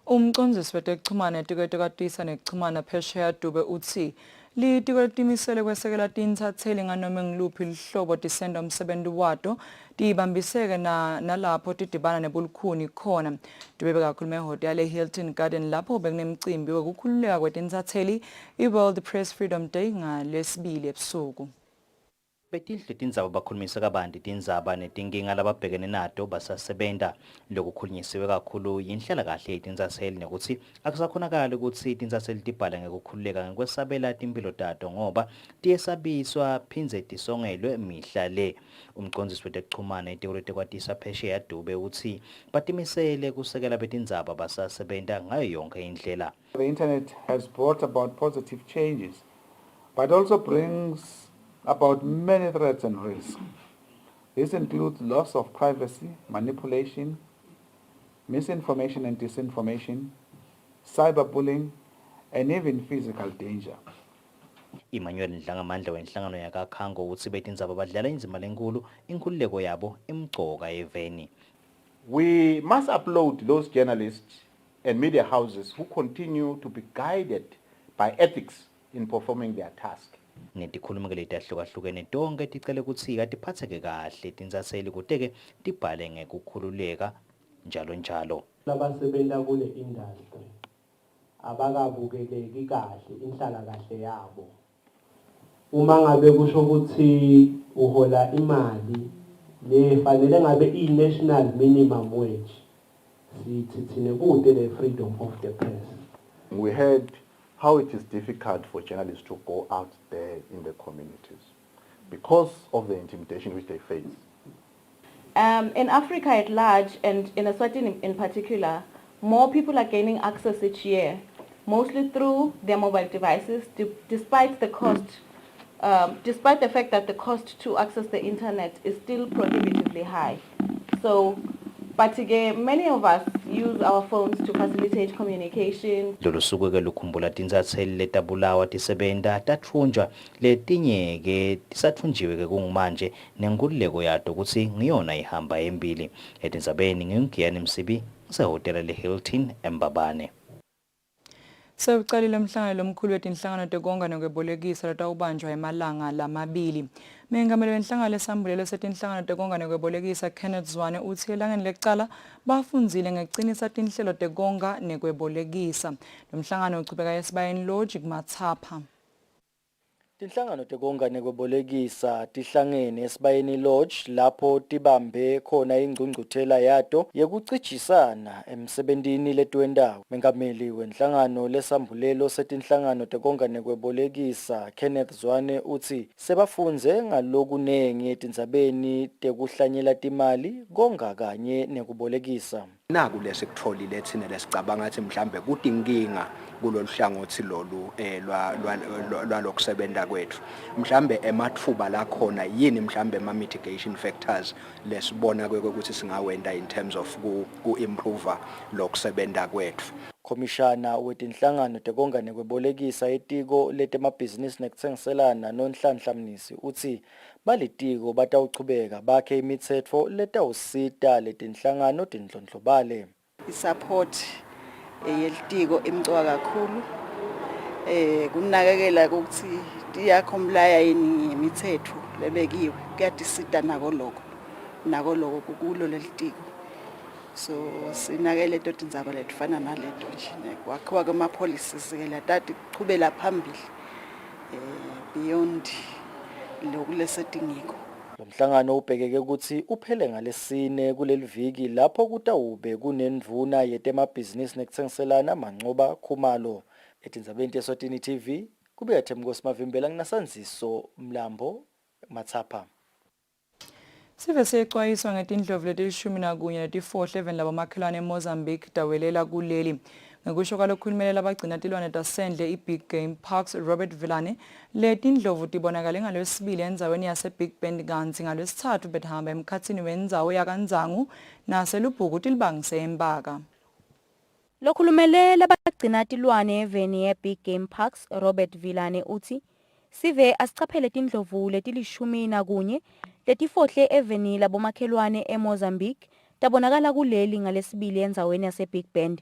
Speaker 7: Umcondzisi wetekuchumana etiketekatisa nekuchumana phesheya Dube uthi litiko letimisele kwesekela tintatheli nganoma ngiluphi lihlobo tisenda umsebenzi wato tibambiseke nalapho tidibana nebulukhuni khona. Dube bekakhuluma ehhotela eHilton Garden lapho bekunemicimbi wekukhululeka kwetintatheli i-World Press Freedom Day ngalesibili ebusuku.
Speaker 12: Betinhle tindzaba bakhulumisa kabanti tindzaba netinkinga lababhekene nato basasebenta lokukhulunyisiwe kakhulu yinhlala kahle yetintatheli nekuthi akusakhonakala ukuthi tintatheli tibhala ngekukhululeka ngekwesabela timpilo tato ngoba tiyesabiswa phindze tisongelwe mihla le. Umcondzisi wetekuchumana etiko letekwatisa phesheya Dube uthi batimisele kusekela betindzaba basasebenta ngayo yonke indlela.
Speaker 6: The internet has brought about positive changes but also brings about many threats and risks. This includes loss of privacy, manipulation, misinformation and disinformation, cyberbullying, and even physical danger.
Speaker 12: Emmanuel Ndlangamandla wenhlangano yakakhango uthi betindzaba badlala indzima lenkulu inkhululeko yabo imgcoka eveni.
Speaker 6: We must upload those journalists and media houses who continue to be guided by ethics in performing their task.
Speaker 12: Netikhulumeke letahlukahlukene tonke ticele kutsika tiphatheke kahle tintatheli kuteke tibhale ngekukhululeka njalo njalo.
Speaker 9: Labasebenta kule industry abakabukeleki kahle inhlala kahle yabo. Uma ngabe kusho ukuthi uhola imali lefanele ngabe i-national minimum wage sithi thine kude le freedom of the press.
Speaker 6: We heard how it is difficult for journalists to go out there in the communities because of the intimidation which they face.
Speaker 13: In Africa at large and in Eswatini in particular, more people are gaining access each year, mostly through their mobile devices, despite the cost, despite the fact that the cost to access the internet is still prohibitively high. So, but again, many of us use our phones to facilitate communication.
Speaker 12: Lolu suku ke lukhumbula tintatheli letabulawa tisebenta tathunjwa letinye ke tisathunjiwe ke kungumanje nenkululeko yato ukuthi ngiyona ihamba embili. Etindzabeni ngiyungiyani Msibi sehotela leHilton eMbabane.
Speaker 7: Sewucalile umhlangano lomkhulu wetinhlangano tekonga nokwebolekisa lotawubanjwa emalanga lamabili. Mengameli wenhlangano lesambulelo setinhlangano tekonga nokwebolekisa Kenneth Zwane uthi elangeni lecala bafundzile ngeqinisa tinhlelo tekonga nekwebolekisa. Lomhlangano uchubeka esibayeni Logic Mathapha.
Speaker 8: Tinhlangano tekonga nekwebolekisa tihlangene esibayeni Lodge lapho tibambe khona ingcungcuthela yato yekucijisana emsebentini letwendawo. Mengameli wenhlangano lesambulelo setinhlangano tekonga nekwebolekisa Kenneth Zwane uthi sebafunze ngalokunengi etindzabeni tekuhlanyela timali konga kanye nekubolekisa.
Speaker 15: Naku lesikutholile thina lesicabanga ukuthi mhlambe kutinkinga kulolu hlangothi lolu lwalokusebenta kwethu mhlambe emathuba la khona yini mhlambe ama mitigation factors lesibona ukuthi singawenda in terms of ku improve lokusebenta kwethu.
Speaker 8: ukhomishana wetinhlangano tekonga nekwebolekisa etiko letemabhizinisi nekutsengiselana noNhlanhla Mnisi uthi balitiko batawuchubeka bakhe imitsetfo letawusita letinhlangano tindlondlobale.
Speaker 10: Isupport yelitiko imcoka kakhulu kunakekela ukuthi tiyakhomplya yini ngemitsetfo lebekiwe kuyatisita nako lokho kulo lelitiko. So sinakele Tindzaba letifana naleto nje kwakhiwa kwema policies ke latati chubela phambili beyond lokulesetingiko.
Speaker 8: Lo mhlangano ubhekeke ukuthi uphele ngalesine kuleli viki lapho kutawube kunendvuna yetemabhizinisi nekutsengiselana mancoba khumalo. Etindzabeni Eswatini TV kubeka Themkosi Mavimbela nginasanziso Mlambo Matsapha.
Speaker 7: Sive sexwayiswa ngetindlovu letilishumi netifohle labomakhelwane eMozambique dawelela kuleli. Ngekusho kwalokhulumelela abagcina tilwane tasendle iBig Game Parks Robert Villane, letindlovu tibonakale ngalwesibili endzaweni yaseBig Bend kanti ngalwesithathu behamba emkhatsini wendzawo yakanzangu naselubhuku tilibangise eMbaka.
Speaker 1: Lokhulumelela abagcina tilwane eveni yeBig Game Parks Robert Villane uthi sive asichaphele tindlovu letilishumi letifohle eveni labomakhelwane eMozambique tabonakala kuleli ngalesibili endzaweni yaseBig Bend.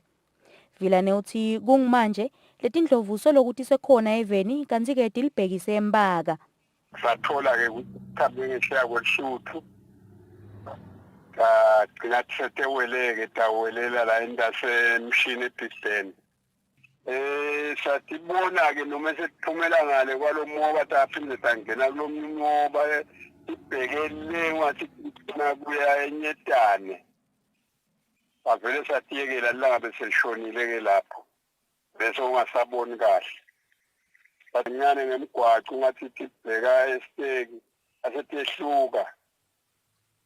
Speaker 1: Villane uthi kungmanje letindlovu solokuthi sekhona eveni kanti ke tilibhekise eMbaka.
Speaker 11: Sathola ke ukuthambe ngehlaya kwesuthu kagcina seteweleke tawelela la endasemshini eBig Bend. Satibona ke noma sesiphumela ngale kwalomoba taphinde tangena kulomoba ibhekele ngathi kuya enyetane. Bavele satiyekela la ngabe selishonile ke lapho bese ungasaboni kahle banyane ngemgwaco ngathi tibheka esiteki asetehluka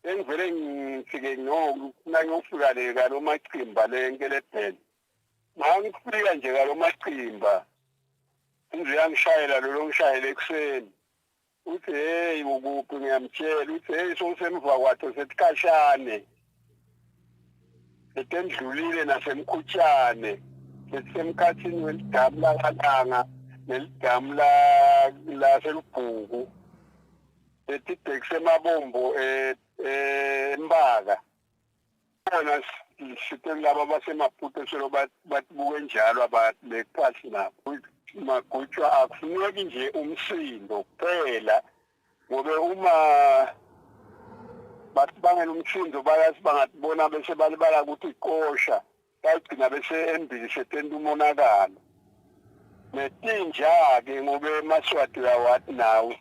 Speaker 11: engivele ngifike ngiyofika le kalo machimba lenke lebheni mangifika nje kalo machimba nje yangishayela lo ngishayela ekuseni uthi hey ukuphi ngiyamtshela uthi hey sokusemva kwatho setikashane etendlulile nasemkhutshane sesemkhathini welidamu lakalanga nelidamu la selubhuku etibhekise emabombo eMbaka bona sithe laba basemaphuto selo batibuke njalo abalekphasi nabo magutshwa akufuneki nje umsindo kuphela ngobe uma basibangela umsindo bayasibangabona bese balibala ukuthi iqosha bagcina bese embili setenda umonakalo netinja ke ngobe eMaswati lawathi nawe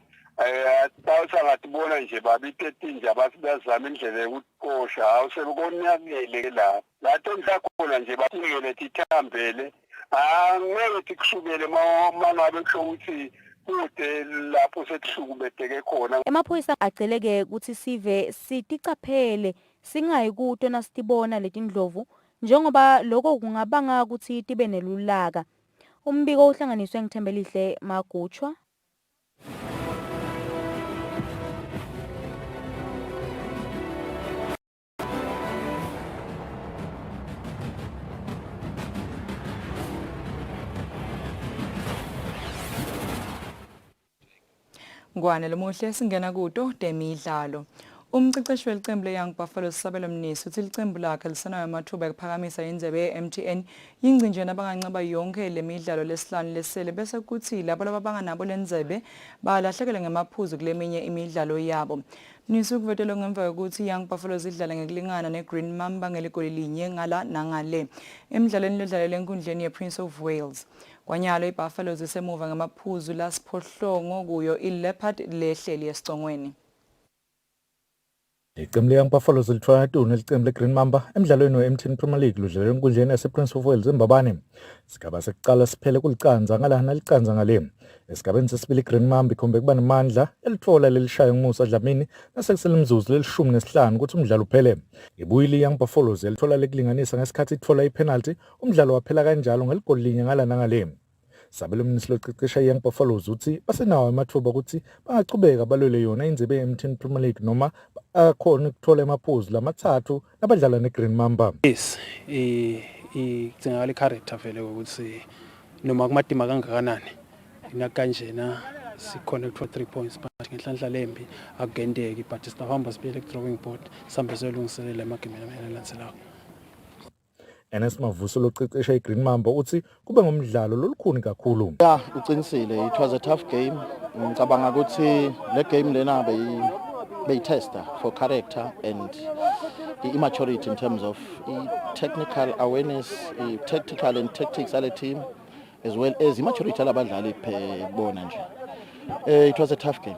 Speaker 11: bawusangatibona nje babithe tinja basibazama indlela yokuqosha awusebonakele la lato ngisakhona nje bathingele tithambele angeke tikushukele mangabe kusho ukuthi kude lapho sekuhlukumedeke khona.
Speaker 1: Emaphoyisa aceleke ukuthi sive siticaphele singayi kuto nasitibona letindlovu njengoba lokho kungabanga ukuthi tibe nelulaka. Umbiko uhlanganiswe ngithembelihle Magutshwa.
Speaker 7: Ngwane lomuhle singena kuto temidlalo. Umceceshi welicembu le-Young Buffalo Sabelo Mnisi uthi licembu lakhe lisanayo amathuba ekuphakamisa indlebe ye-MTN yingcinjana abangancaba yonke lemidlalo lesihlanu lesele bese kuthi labo labanganabo lendlebe balahlekelwe ngemaphuzu kuleminye imidlalo yabo. Mnisi ukuvetela ngemva kokuthi Young Buffalo zidlala ngekulingana neGreen Mamba ngeligoli linye ngala nangale emidlalweni ledlalelwe enkundleni ye-Prince of Wales. Kwanyalo iBuffalo zisemuva ngamaphuzu lasiphohlongo kuyo iLeopard lehleli esicongweni.
Speaker 16: Iqembu le-Young Buffalo zilithwala nelicembu le-Green Mamba emidlalweni we-MTN Premier League ludlalelwe enkundleni yase-Prince of Wales eMbabane. Isigaba sekuqala siphele kulicanza ngalana licanza ngale. Esigabeni sesibili iGreen Mamba ikhombe kuba namandla elitfola lelishaya nguMusa Dlamini nasekusele imzuzu lelishumi nesihlanu ukuthi umdlalo uphele. Ibuyile iYoung Buffalo zelitfola lekulinganisa ngesikhathi itfola ipenalty umdlalo waphela kanjalo ngeligoli linye ngala nangale. Sabelo Mnisi locecesha iYoung Buffalo uthi basenawo amathuba ukuthi bangachubeka balwele yona indlebe ye-MTN Premier League noma akhona ukuthola amaphuzu lamathathu nabadlala neGreen Mamba.
Speaker 17: Yes,
Speaker 14: igcina le character vele ukuthi noma kumadima kangakanani nakanjena sikhona ku 3 points but ngenhlanhla lembi akugendeki but sitahamba sibuyele ku drawing board sambe siyolungiselela amagame alandelayo.
Speaker 16: Ernest Mavuso locecesha iGreen Mamba uthi kube ngumdlalo lolukhuni kakhulu.
Speaker 17: Yeah, uqinisile, it was a tough game. Ngicabanga ukuthi le game lena beyitesta for character and immaturity in terms of technical awareness, tactical and tactics ale team as well as immaturity alabadlali bona nje. It was a tough game.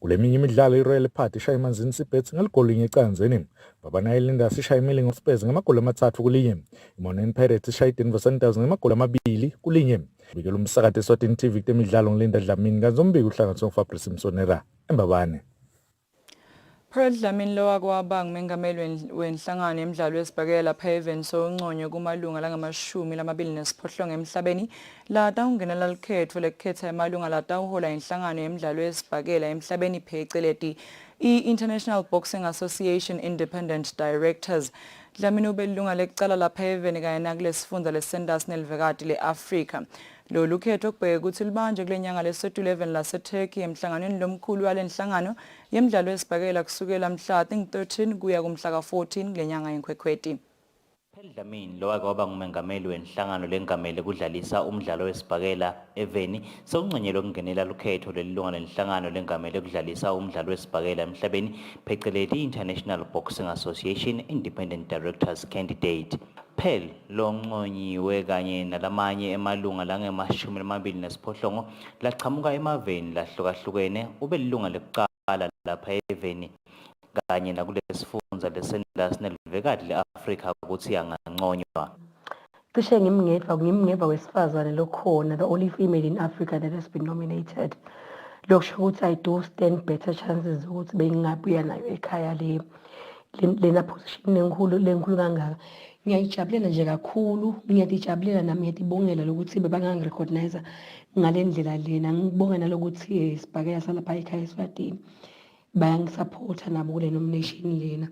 Speaker 16: Kuleminye imidlalo iRoyal Party ishaya emanzini sibet ngaligoli ngecanzeni. Babana Islanders ishaya iMilling of Spurs ngamagoli amathathu kulinye. Mountain Pirates ishaya iDenver Sundowns ngamagoli amabili kulinye. Bikela umsakazo Eswatini TV kutemidlalo ngilinda Dlamini kazombiki uhlanganiswe nguFabrice Msonera eMbabane.
Speaker 7: Pearl Dlamini lo wakwaba ngumengameli wenhlangano yemidlalo yesibhakela lapha event sonconywe kumalunga la28 emhlabeni lata ungenela likhetho lekhetha emalunga lata uhola inhlangano yemidlalo yesibhakela emhlabeni pheceleti i-International Boxing Association Independent Directors. Dlamini ubelunga lecala lapha event kanye nakulesifundza leSanders nelivekati leAfrika. Lolu khetho kubheke ukuthi libanje kule nyanga le-11 laseTurkey emhlanganweni lomkhulu walenhlangano yemidlalo yesibhakela kusukela mhla 13 kuya kumhla ka-14 kule nyanga yeNkhwekhweti.
Speaker 12: Dlamini lo wakwaba ngumengameli wenhlangano lengamele kudlalisa umdlalo wesibhakela eveni sewungcenyelwe ukungenela lukhetho lelilunga lenhlangano lengamele kudlalisa umdlalo wesibhakela emhlabeni pheceleti International Boxing Association Independent Directors Candidate. Pearl lo nconyiwe kanye nalamanye emalunga lange-28 laqhamuka emaveni lahlukahlukene ubelilunga lekuqala lapha eveni kanye nakulesifundza leSanders nelivekati leAfrika ukuthi anganconywa.
Speaker 18: Cishe ngimngeva wesifazane lokhona, the only female in Africa that has been nominated. Lokusho ukuthi I do stand better chances ukuthi bengingabuya nayo ekhaya lena position lenkulu kangaka. Ngiyayijabulela nje kakhulu, ngiyayijabulela nami ngiyatibongela lokuthi bebangangirecognize ngale ndlela lena. Ngibonga nalokuthi isibhakela salapha ekhaya eSwatini bayangisupporta nabo kule nomination lena.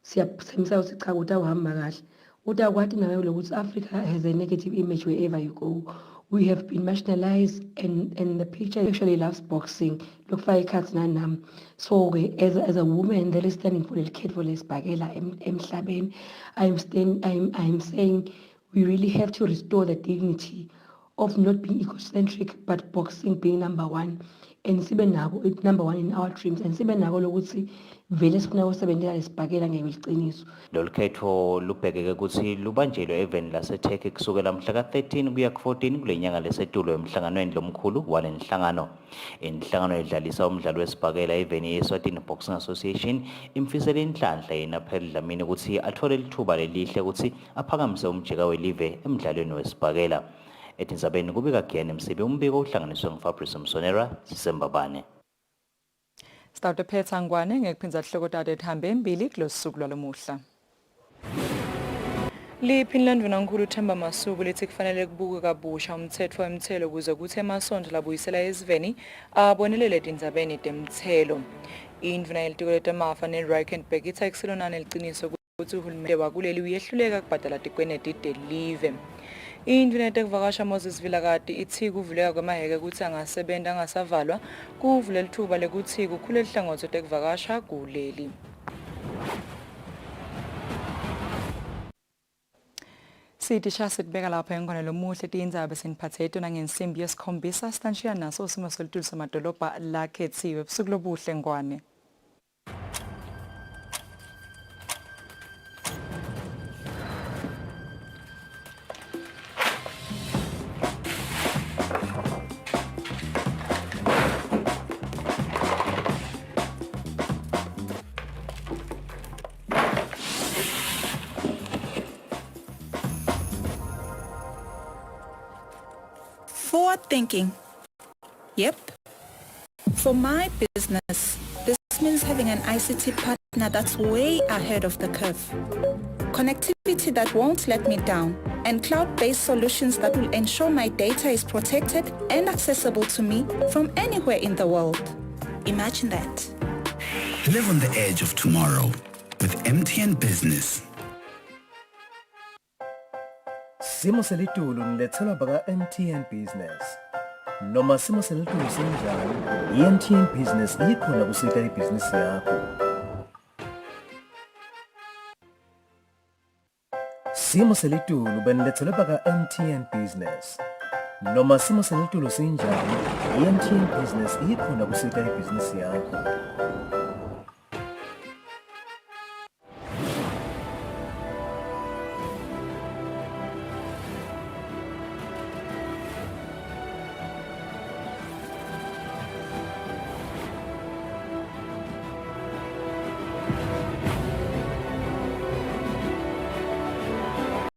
Speaker 18: Siyabusisa ukuthi cha ukuthi awuhamba kahle. Uthi akwati nawe lokuthi Africa has a negative image wherever you go. We have been marginalized and the picture actually loves boxing. Look for ikhathi nanami. So as a woman that is standing for the kid for lesibhakela emhlabeni, I'm saying we really have to restore the dignity of not being egocentric but boxing being number one. And sibe nako number one in our dreams and sibe nako lokuthi vele sifuna ukusebenzela lesibhakela ngeqiniso.
Speaker 12: Lolu khetho lubhekeke ukuthi lubanjelwe eveni laseTurkey kusukela mhla ka-13 kuya ku-14 kule nyanga lesetulo emhlanganweni lomkhulu walenhlangano. Inhlangano edlalisa umdlalo wesibhakela eveni yeSwatini Boxing Association imfisela inhlanhla yena Pearl Dlamini ukuthi athole lithuba lelihle ukuthi aphakamise umjeka welive emdlalweni wesibhakela. Tindzabeni kubika Giane Msibi umbiko uhlanganiswe nguFabrice Msonera siseMbabane.
Speaker 7: Stawute phetha ngwane ngekuphindza hloko tate ethambe embili kulosuku lwalomuhla. Liphini ndvunankhulu Themba Masuku lithi kufanele kubukwe kabusha umthetho wemthelo ukuze kuthi emasonto labuyisela eziveni abonelele tindzabeni temthelo. Indvuna yelitiko letamafa neRikenberg ithi akusilonani liqiniso ukuthi uhulumende wakuleli uyehluleka kubhadala tikweneti delive. Indvuna yetekuvakasha Moses Vilakati ithi kuvuleka kwamaheke ukuthi angasebenta angasavalwa kuvule lithuba lekuthi kukhule ihlangothi yetekuvakasha kuleli. Sithi sitibeka lapha enkonelo lomuhle Tindzaba siniphathe nangensimbi yesikhombisa sitantshiya naso simo selitulo samadolobha lakhethiwe ebusuku lobuhle ngwane.
Speaker 19: Forward thinking. Yep. For my business, this means having an ICT partner that's way ahead of the curve. Connectivity that won't let me down, and cloud-based solutions that will ensure my data is protected and accessible to me from anywhere in the world. Imagine that.
Speaker 20: Live on the edge of tomorrow with MTN Business.
Speaker 2: Simo selitulu nilethelwa baka MTN Business. Noma simo selitulu sinjani, i-MTN Business ikhona kusita ibhizinisi yakho. Simo selitulu benilethelwa baka MTN Business. Noma simo selitulu sinjani, i-MTN Business ikhona kusita ibhizinisi yakho.